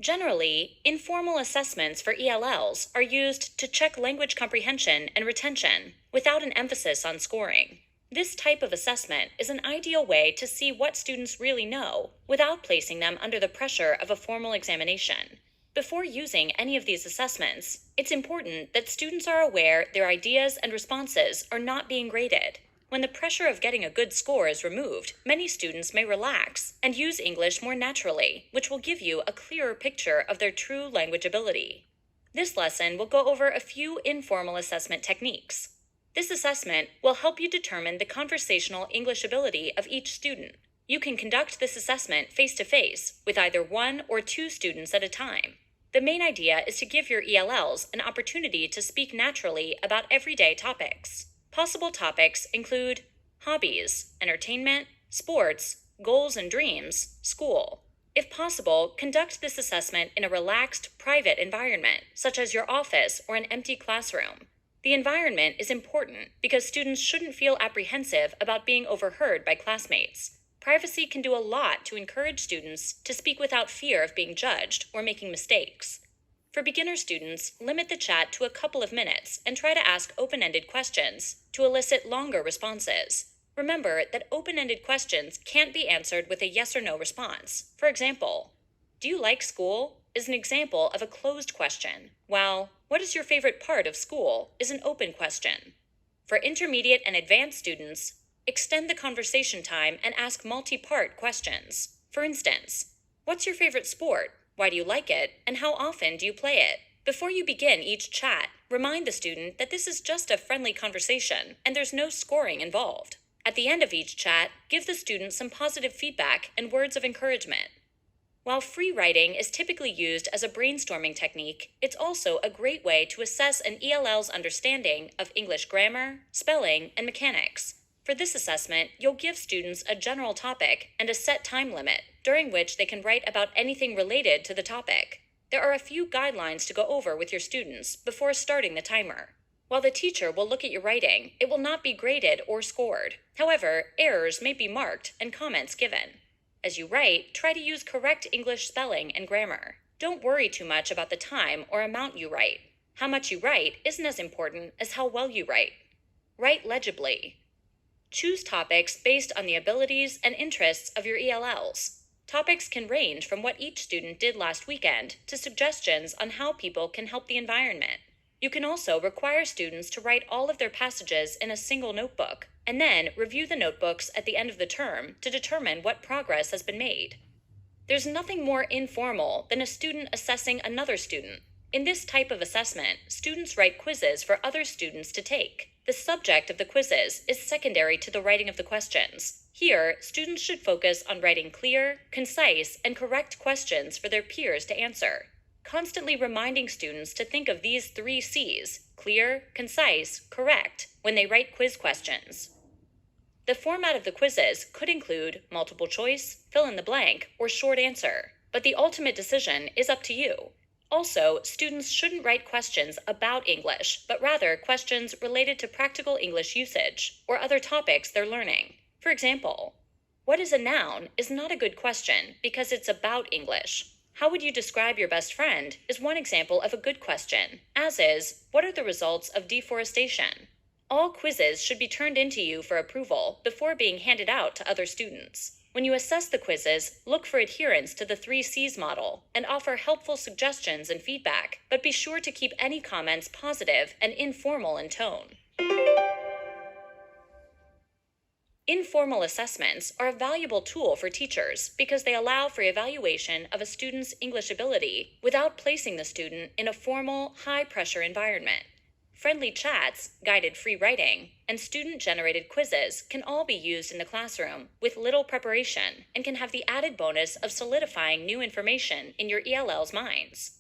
Generally, informal assessments for ELLs are used to check language comprehension and retention without an emphasis on scoring. This type of assessment is an ideal way to see what students really know without placing them under the pressure of a formal examination. Before using any of these assessments, it's important that students are aware their ideas and responses are not being graded. When the pressure of getting a good score is removed, many students may relax and use English more naturally, which will give you a clearer picture of their true language ability. This lesson will go over a few informal assessment techniques. This assessment will help you determine the conversational English ability of each student. You can conduct this assessment face-to-face with either one or two students at a time. The main idea is to give your ELLs an opportunity to speak naturally about everyday topics. Possible topics include hobbies, entertainment, sports, goals and dreams, school. If possible, conduct this assessment in a relaxed, private environment, such as your office or an empty classroom. The environment is important because students shouldn't feel apprehensive about being overheard by classmates. Privacy can do a lot to encourage students to speak without fear of being judged or making mistakes. For beginner students, limit the chat to a couple of minutes and try to ask open-ended questions to elicit longer responses. Remember that open-ended questions can't be answered with a yes or no response. For example, "Do you like school?" is an example of a closed question, while "What is your favorite part of school?" is an open question. For intermediate and advanced students, extend the conversation time and ask multi-part questions. For instance, "What's your favorite sport? Why do you like it? And how often do you play it?" Before you begin each chat, remind the student that this is just a friendly conversation and there's no scoring involved. At the end of each chat, give the student some positive feedback and words of encouragement. While free writing is typically used as a brainstorming technique, it's also a great way to assess an ELL's understanding of English grammar, spelling, and mechanics. For this assessment, you'll give students a general topic and a set time limit, during which they can write about anything related to the topic. There are a few guidelines to go over with your students before starting the timer. While the teacher will look at your writing, it will not be graded or scored. However, errors may be marked and comments given. As you write, try to use correct English spelling and grammar. Don't worry too much about the time or amount you write. How much you write isn't as important as how well you write. Write legibly. Choose topics based on the abilities and interests of your ELLs. Topics can range from what each student did last weekend to suggestions on how people can help the environment. You can also require students to write all of their passages in a single notebook, and then review the notebooks at the end of the term to determine what progress has been made. There's nothing more informal than a student assessing another student. In this type of assessment, students write quizzes for other students to take. The subject of the quizzes is secondary to the writing of the questions. Here, students should focus on writing clear, concise, and correct questions for their peers to answer. Constantly reminding students to think of these 3 C's, clear, concise, correct, when they write quiz questions. The format of the quizzes could include multiple choice, fill in the blank, or short answer, but the ultimate decision is up to you. Also, students shouldn't write questions about English, but rather questions related to practical English usage or other topics they're learning. For example, "What is a noun?" is not a good question because it's about English. "How would you describe your best friend?" is one example of a good question, as is, "What are the results of deforestation?" All quizzes should be turned into you for approval before being handed out to other students. When you assess the quizzes, look for adherence to the 3 C's model and offer helpful suggestions and feedback, but be sure to keep any comments positive and informal in tone. Informal assessments are a valuable tool for teachers because they allow for evaluation of a student's English ability without placing the student in a formal, high-pressure environment. Friendly chats, guided free writing, and student-generated quizzes can all be used in the classroom with little preparation and can have the added bonus of solidifying new information in your ELL's minds.